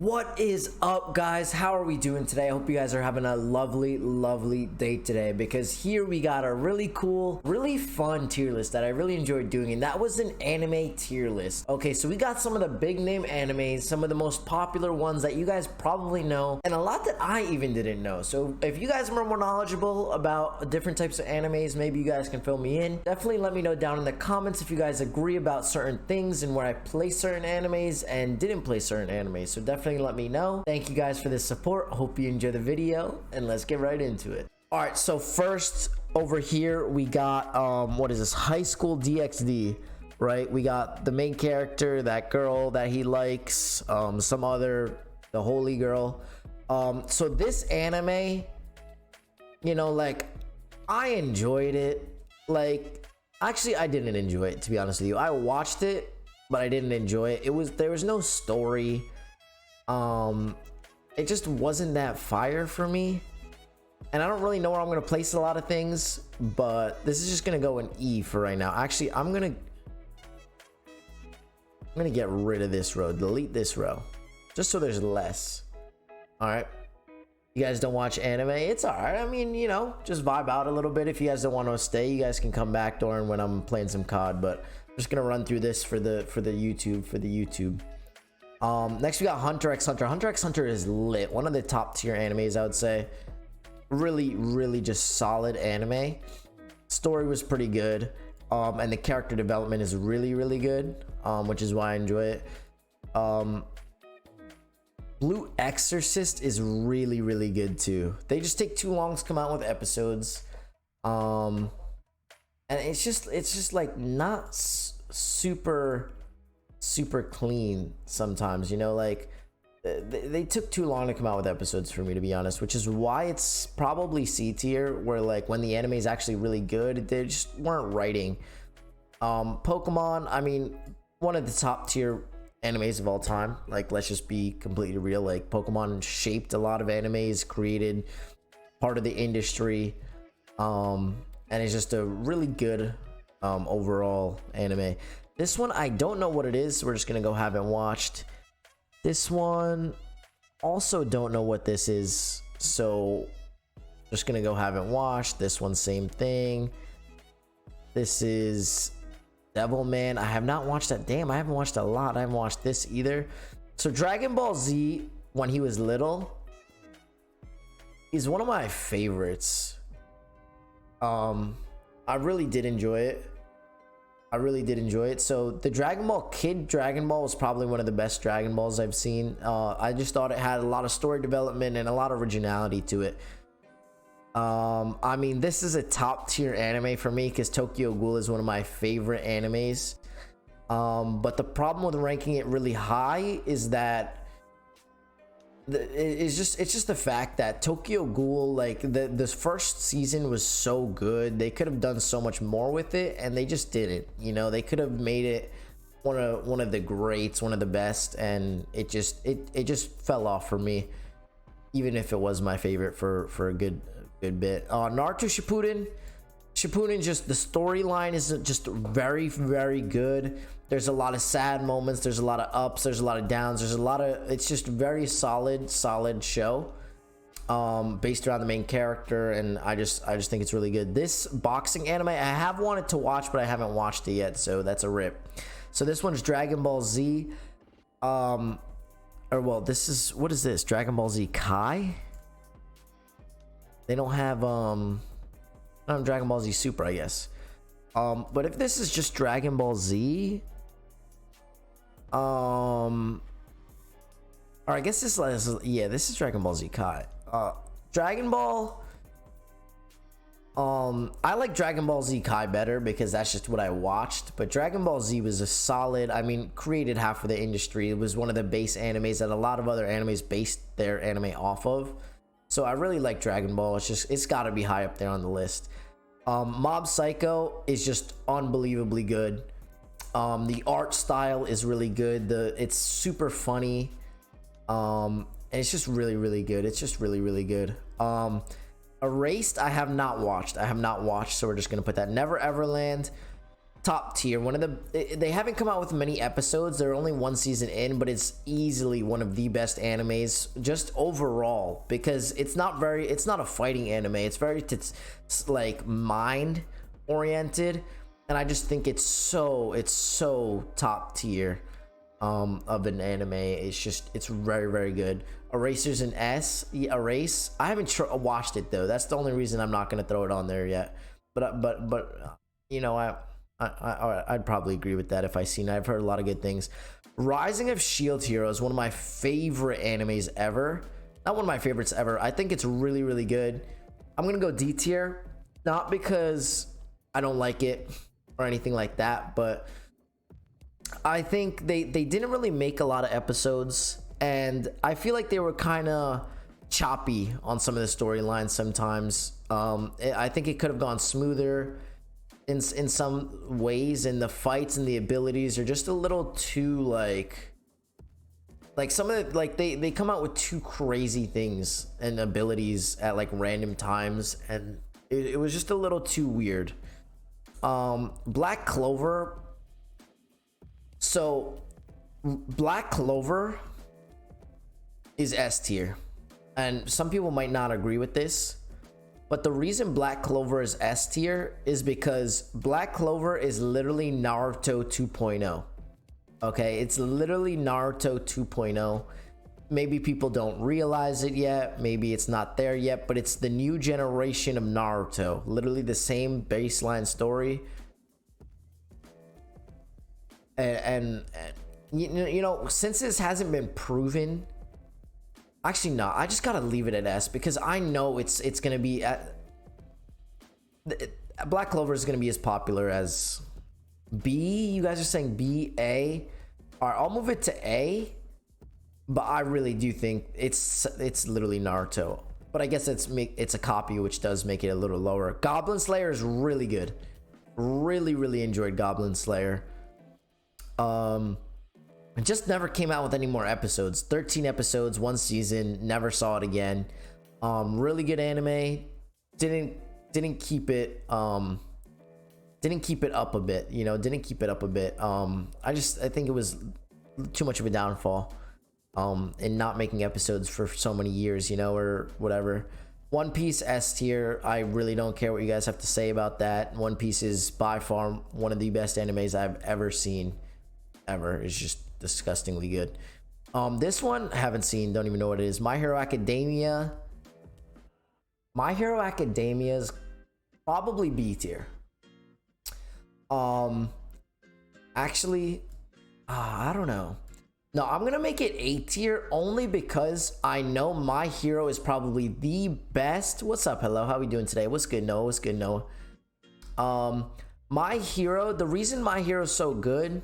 What is up, guys? How are we doing today? I hope you guys are having a lovely day today, because here we got a really cool, really fun tier list that I really enjoyed doing, and that was an anime tier list. Okay, so we got some of the big name animes, some of the most popular ones that you guys probably know, and a lot that I even didn't know. So if you guys are more knowledgeable about different types of animes, maybe you guys can fill me in. Definitely let me know down in the comments if you guys agree about certain things and where I place certain animes and didn't place certain animes. So definitely let me know. Thank you guys for this support. Hope you enjoy the video, and let's get right into it. All right, so first over here we got what is this, High School DxD, right? We got the main character, that girl that he likes, some other, the holy girl. So this anime, you know, like, I enjoyed it. Like, actually I didn't enjoy it, to be honest with you. I watched it, but I didn't enjoy it. There was no story. It just wasn't that fire for me, and I don't really know where I'm gonna place a lot of things, but this is just gonna go an E for right now. Actually, I'm gonna get rid of this row, delete this row, just so there's less. All right, you guys don't watch anime, it's all right. I mean, you know, just vibe out a little bit. If you guys don't want to stay, you guys can come back during when I'm playing some COD, but I'm just gonna run through this for the YouTube. Next we got Hunter x Hunter. Hunter x Hunter is lit. One of the top tier animes, I would say. Really just solid anime. Story was pretty good. And the character development is really good. Which is why I enjoy it. Blue Exorcist is really good too. They just take too long to come out with episodes. And it's just like not super clean sometimes, you know, like they took too long to come out with episodes for me, to be honest, which is why it's probably C tier, where like when the anime is actually really good, they just weren't writing. Pokemon, I mean, one of the top tier animes of all time. Like, let's just be completely real, like Pokemon shaped a lot of animes, created part of the industry, and it's just a really good overall anime. This one, I don't know what it is, so we're just gonna go haven't watched. This one, also don't know what this is, so just gonna go haven't watched. This one, same thing. This is Devilman. I have not watched that. Damn, I haven't watched a lot. I haven't watched this either. So Dragon Ball Z, when he was little, is one of my favorites. I really did enjoy it. So the Dragon Ball Kid Dragon Ball was probably one of the best Dragon Balls I've seen. I just thought it had a lot of story development and a lot of originality to it. I mean, this is a top tier anime for me because Tokyo Ghoul is one of my favorite animes. But the problem with ranking it really high is that it's just the fact that Tokyo Ghoul, like this first season was so good. They could have done so much more with it, and they just didn't. You know, they could have made it one of the greats, one of the best, and it just fell off for me, even if it was my favorite for a good bit. Naruto Shippuden, just the storyline is just very good. There's a lot of sad moments, there's a lot of ups, there's a lot of downs, it's just a very solid show, based around the main character, and I just think it's really good. This boxing anime I have wanted to watch, but I haven't watched it yet, so that's a rip. So this one's Dragon Ball Z, or well, this is, what is this, Dragon Ball Z Kai? They don't have Dragon Ball Z Super, I guess. But if this is just Dragon Ball Z, or I guess this is, yeah, this is Dragon Ball Z Kai. Dragon Ball, I like Dragon Ball Z Kai better because that's just what I watched, but Dragon Ball Z was a solid, I mean, created half of the industry. It was one of the base animes that a lot of other animes based their anime off of. So I really like Dragon Ball. It's gotta be high up there on the list. Mob Psycho is just unbelievably good. The art style is really good. It's super funny. And it's just really good. It's just really good. Erased, I have not watched. So we're just gonna put that. Never Everland. top tier. One of they haven't come out with many episodes. They're only one season in, but it's easily one of the best animes just overall, because it's not a fighting anime. It's very like mind oriented, and I just think it's so top tier of an anime. It's very, very good. Erasers and S, yeah, Erase. I haven't watched it though. That's the only reason I'm not gonna throw it on there yet. But you know, I'd probably agree with that if I seen it. I've heard a lot of good things. Rising of Shield Hero is one of my favorite animes ever. Not one of my favorites ever. I think it's really, really good. I'm gonna go D tier, not because I don't like it or anything like that, but I think they didn't really make a lot of episodes, and I feel like they were kind of choppy on some of the storylines sometimes. I think it could have gone smoother in some ways, and the fights and the abilities are just a little too like some of the, like they come out with too crazy things and abilities at like random times, and it was just a little too weird. Black Clover. So Black Clover is S tier, and some people might not agree with this, but the reason Black Clover is S tier is because Black Clover is literally Naruto 2.0. Okay, it's literally Naruto 2.0. Maybe people don't realize it yet, maybe it's not there yet, but it's the new generation of Naruto. Literally the same baseline story. And you know, since this hasn't been proven, actually no, I just gotta leave it at S, because I know it's gonna be Black Clover is gonna be as popular as B. You guys are saying B, A. All right, I'll move it to A, but I really do think it's literally Naruto. But I guess it's a copy, which does make it a little lower. Goblin Slayer is really good. Really enjoyed Goblin Slayer. It just never came out with any more episodes. 13 episodes, one season, never saw it again. Really good anime. Didn't keep it up a bit, you know, didn't keep it up a bit. I think it was too much of a downfall in not making episodes for so many years, you know, or whatever. One Piece S tier. I really don't care what you guys have to say about that. One Piece is by far one of the best animes I've ever seen. It's just disgustingly good. This one I haven't seen, don't even know what it is. My Hero Academia is probably B tier. Actually, I don't know. No, I'm gonna make it A tier only because I know My Hero is probably the best. What's up? Hello, how we doing today? What's good, Noah? What's good, Noah? My Hero, the reason My Hero is so good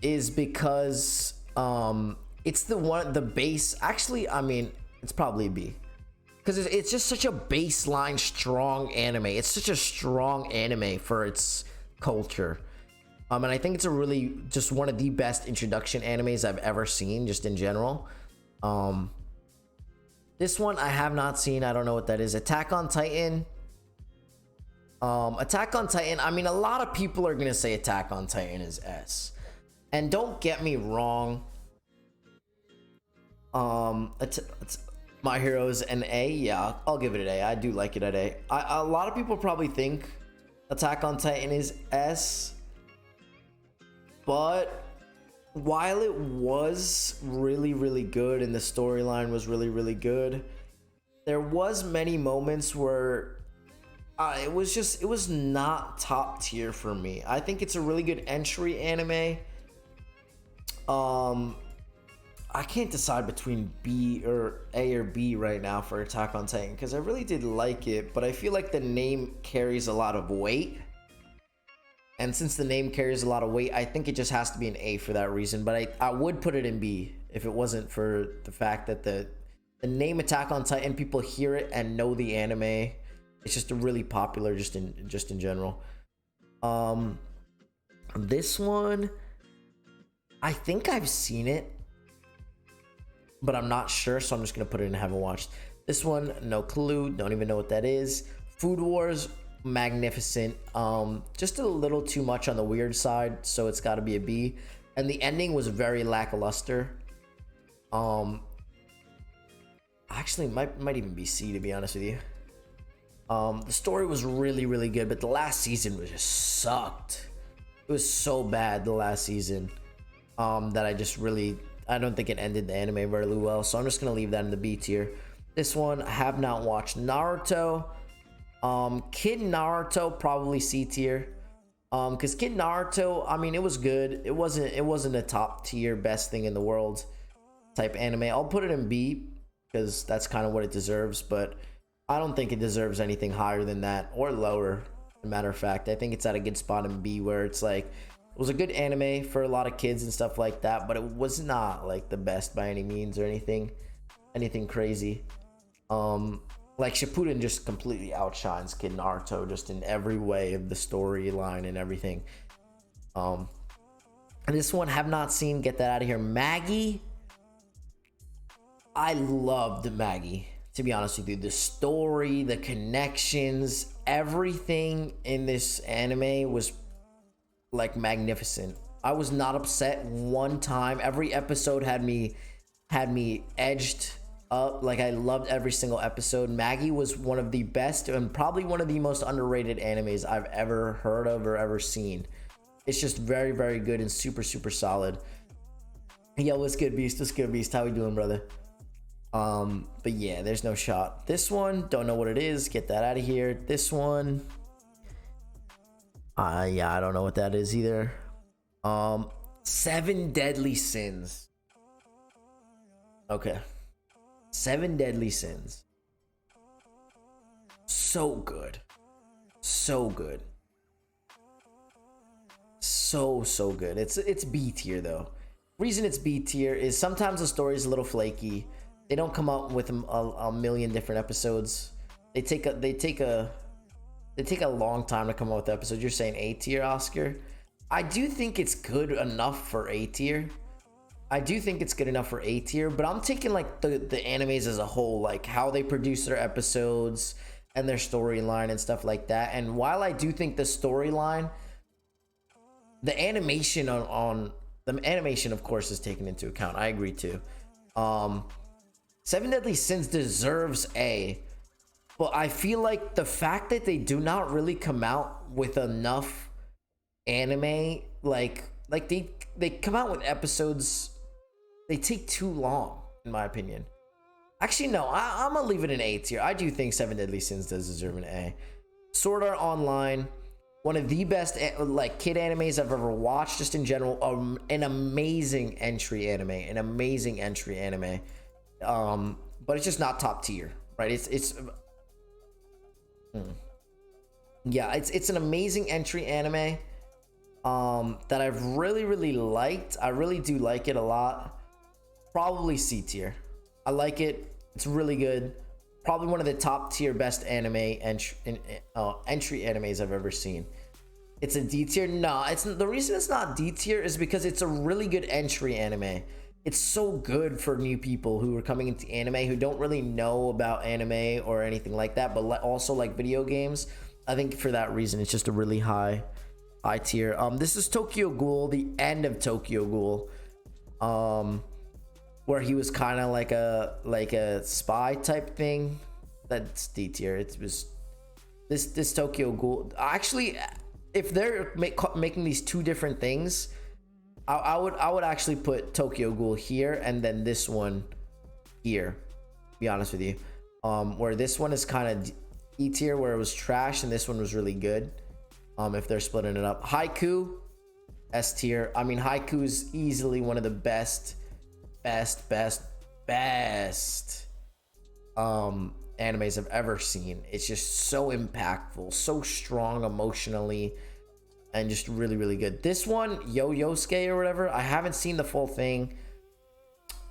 is because it's the base. Actually, I mean, it's probably a B, because it's just such a baseline strong anime. It's such a strong anime for its culture, and I think it's a really just one of the best introduction animes I've ever seen, just in general. This one I have not seen. I don't know what that is. Attack on Titan. I mean, a lot of people are gonna say Attack on Titan is S. And don't get me wrong, My Hero's an A. Yeah, I'll give it an A. I do like it at A. A lot of people probably think Attack on Titan is S, but while it was really good and the storyline was really good, there was many moments where it was not top tier for me. I think it's a really good entry anime. I can't decide between B or A or B right now for Attack on Titan, because I really did like it, but I feel like the name carries a lot of weight. And since the name carries a lot of weight, I think it just has to be an A for that reason. But I would put it in B if it wasn't for the fact that the name Attack on Titan, people hear it and know the anime. It's just really popular just in general. This one, I think I've seen it, but I'm not sure, so I'm just gonna put it in haven't watched. This one, no clue, don't even know what that is. Food Wars, magnificent. Just a little too much on the weird side, so it's got to be a B. And the ending was very lackluster. Actually might even be C, to be honest with you. The story was really good, but the last season was just sucked. It was so bad, the last season, that I don't think it ended the anime very well. So I'm just gonna leave that in the B tier. This one, I have not watched Naruto. Kid Naruto, probably C tier. Because Kid Naruto, I mean, it was good. It wasn't a top tier best thing in the world type anime. I'll put it in B because that's kind of what it deserves, but I don't think it deserves anything higher than that or lower. As a matter of fact, I think it's at a good spot in B, where it's like, it was a good anime for a lot of kids and stuff like that, but it was not like the best by any means or anything crazy. Like Shippuden just completely outshines Kid Naruto just in every way of the storyline and everything. And this one, have not seen, get that out of here. Maggie, I loved Maggie, to be honest with you. The story, the connections, everything in this anime was like magnificent. I was not upset one time. Every episode had me edged up. Like, I loved every single episode. Maggie was one of the best and probably one of the most underrated animes I've ever heard of or ever seen. It's just very good and super solid. Yo, what's good, Beast? What's good, Beast? How we doing, brother? But yeah, there's no shot. This one, don't know what it is, get that out of here. This one, yeah, I don't know what that is either. 7 Deadly Sins. Okay, 7 Deadly Sins. So good, so good, so good. It's B tier though. Reason it's B tier is sometimes the story is a little flaky. They don't come out with a million different episodes. They take a long time to come out with episodes. You're saying A tier, Oscar? I do think it's good enough for A tier. I do think it's good enough for A tier, but I'm taking like the animes as a whole, like how they produce their episodes and their storyline and stuff like that. And while I do think the storyline, the animation on the animation, of course, is taken into account. I agree too. 7 Deadly Sins deserves A, but I feel like the fact that they do not really come out with enough anime, like they come out with episodes, they take too long, in my opinion. Actually, no, I'm gonna leave it in A tier. I do think 7 Deadly Sins does deserve an A. Sword Art Online, one of the best like kid animes I've ever watched, just in general. An amazing entry anime. But it's just not top tier, right? It's an amazing entry anime that I've really liked. I really do like it a lot. Probably C tier. I like it. It's really good. Probably one of the top tier best entry animes I've ever seen. It's a D tier. No, it's the reason it's not D tier is because it's a really good entry anime. It's so good for new people who are coming into anime who don't really know about anime or anything like that, but also like video games. I think for that reason, it's just a really high tier. This is Tokyo Ghoul, the end of Tokyo Ghoul, where he was kind of like a spy type thing. That's D tier. It was this Tokyo Ghoul. Actually, if they're making these two different things, I would actually put Tokyo Ghoul here and then this one here, to be honest with you. Where this one is kind of E tier, where it was trash, and this one was really good. If they're splitting it up. Haiku, S tier. I mean, Haiku is easily one of the best animes I've ever seen. It's just so impactful, so strong emotionally, and just really good. This one, Yo-Yosuke or whatever, I haven't seen the full thing,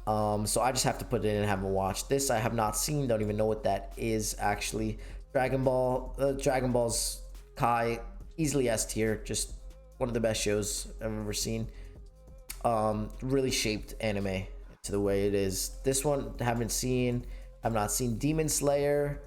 so I just have to put it in and haven't watched. This I have not seen, don't even know what that is actually. Dragon Ball's Kai, easily S tier, just one of the best shows I've ever seen. Really shaped anime to the way it is. This one I've not seen. Demon Slayer,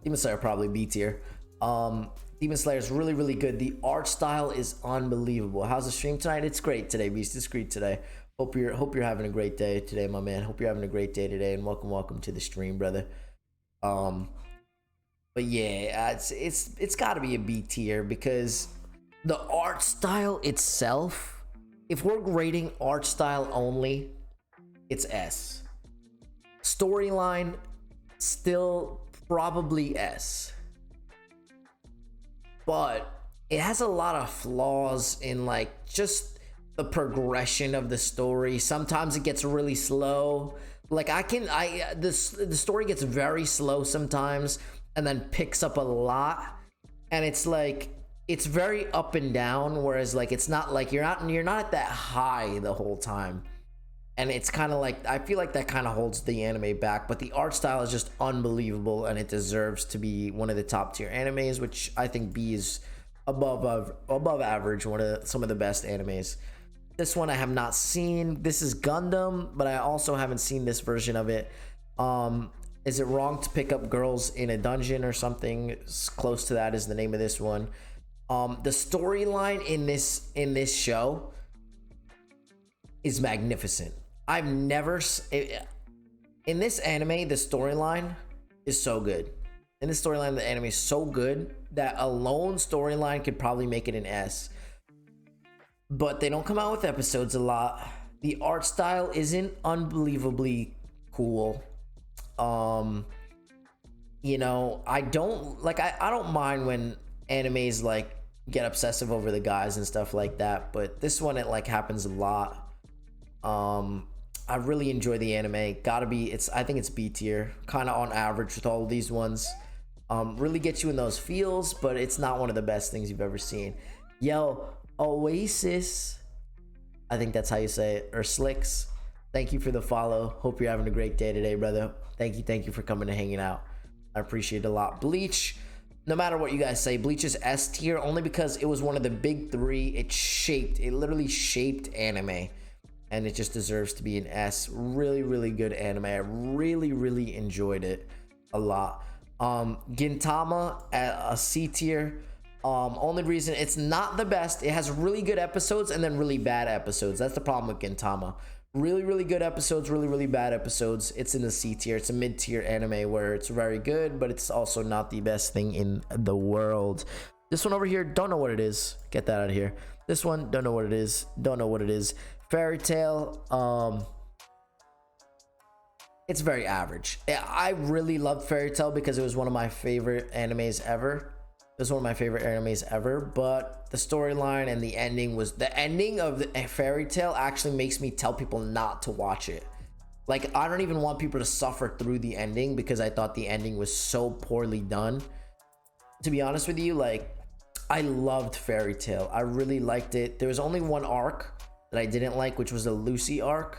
Demon Slayer probably B tier. Demon Slayer is really, really good. The art style is unbelievable. How's the stream tonight? It's great today, Beast. It's great today. Hope you're having a great day today, my man. Hope you're having a great day today, and welcome to the stream, brother. But yeah, it's got to be a B tier because the art style itself, if we're grading art style only, it's S. Storyline, still probably S. But it has a lot of flaws in like just the progression of the story. Sometimes it gets really slow. Like the story gets very slow sometimes and then picks up a lot. And it's like it's very up and down, whereas like it's not like you're not at that high the whole time. And it's kind of like, I feel like that kind of holds the anime back, but the art style is just unbelievable and it deserves to be one of the top tier animes, which I think B is above average, some of the best animes. This one I have not seen. This is Gundam, but I also haven't seen this version of it. Is it wrong to pick up girls in a dungeon or something? Close to that is the name of this one. The storyline in this show is magnificent. I've never in this anime, the storyline is so good. In this storyline, the anime is so good that a lone storyline could probably make it an S. But they don't come out with episodes a lot. The art style isn't unbelievably cool. You know, I don't mind when animes like get obsessive over the guys and stuff like that, but this one, it like happens a lot. I really enjoy the anime. I think it's B tier, kind of on average with all of these ones. Really gets you in those feels, but it's not one of the best things you've ever seen. Yo, Oasis, I think that's how you say it, or Slicks, thank you for the follow. Hope you're having a great day today, brother. Thank you for coming and hanging out. I appreciate it a lot. Bleach, no matter what you guys say, Bleach is S tier only because it was one of the big three. It literally shaped anime, and it just deserves to be an S. Really, really good anime. I really, really enjoyed it a lot. Gintama at a C tier. Only reason it's not the best, it has really good episodes and then really bad episodes. That's the problem with Gintama. Really, really good episodes, really, really bad episodes. It's in the C tier. It's a mid-tier anime where it's very good, but it's also not the best thing in the world. This one over here, don't know what it is. Get that out of here. This one, don't know what it is. Don't know what it is. Fairy Tail, it's very average. I really loved Fairy Tail because it was one of my favorite animes ever. It was one of my favorite animes ever, but the storyline and the ending of the Fairy Tail actually makes me tell people not to watch it. Like, I don't even want people to suffer through the ending because I thought the ending was so poorly done. To be honest with you, like, I loved Fairy Tail. I really liked it. There was only one arc that I didn't like, which was the Lucy arc.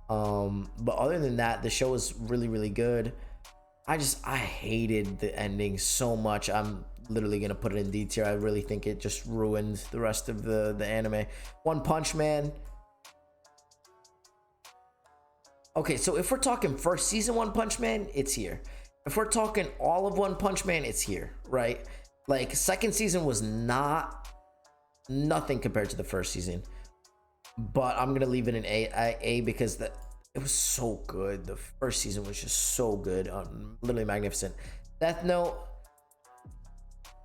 But other than that, the show was really, really good. I hated the ending so much. I'm literally gonna put it in D tier. I really think it just ruined the rest of the anime. One Punch Man. Okay, so if we're talking first season One Punch Man, it's here. If we're talking all of One Punch Man, it's here, right? Like, second season was nothing compared to the first season. But I'm gonna leave it in A because it was so good. The first season was just so good, literally magnificent. Death Note,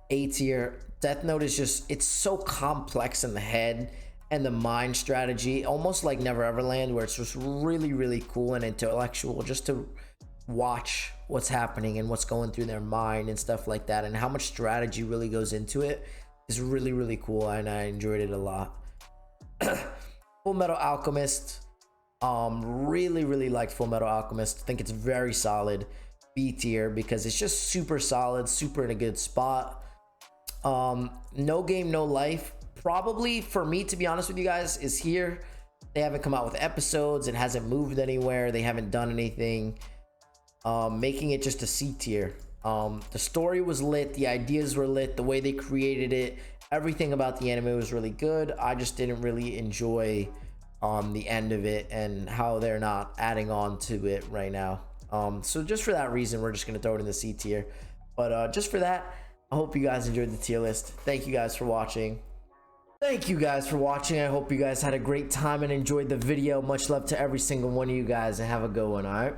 A tier. Death Note is just, it's so complex in the head and the mind strategy, almost like Never Everland, where it's just really, really cool and intellectual just to watch what's happening and what's going through their mind and stuff like that, and how much strategy really goes into it is really, really cool, and I enjoyed it a lot. Full Metal Alchemist, really, really liked Full Metal Alchemist. I think it's very solid. B tier because it's just super solid, super in a good spot. No Game No Life, probably for me, to be honest with you guys, is here. They haven't come out with episodes. It hasn't moved anywhere. They haven't done anything, making it just a C tier. The story was lit, the ideas were lit, the way they created it, everything about the anime was really good. I just didn't really enjoy the end of it and how they're not adding on to it right now. So just for that reason, we're just gonna throw it in the C tier. But just for that, I hope you guys enjoyed the tier list. Thank you guys for watching. Thank you guys for watching. I hope you guys had a great time and enjoyed the video. Much love to every single one of you guys, and have a good one. All right.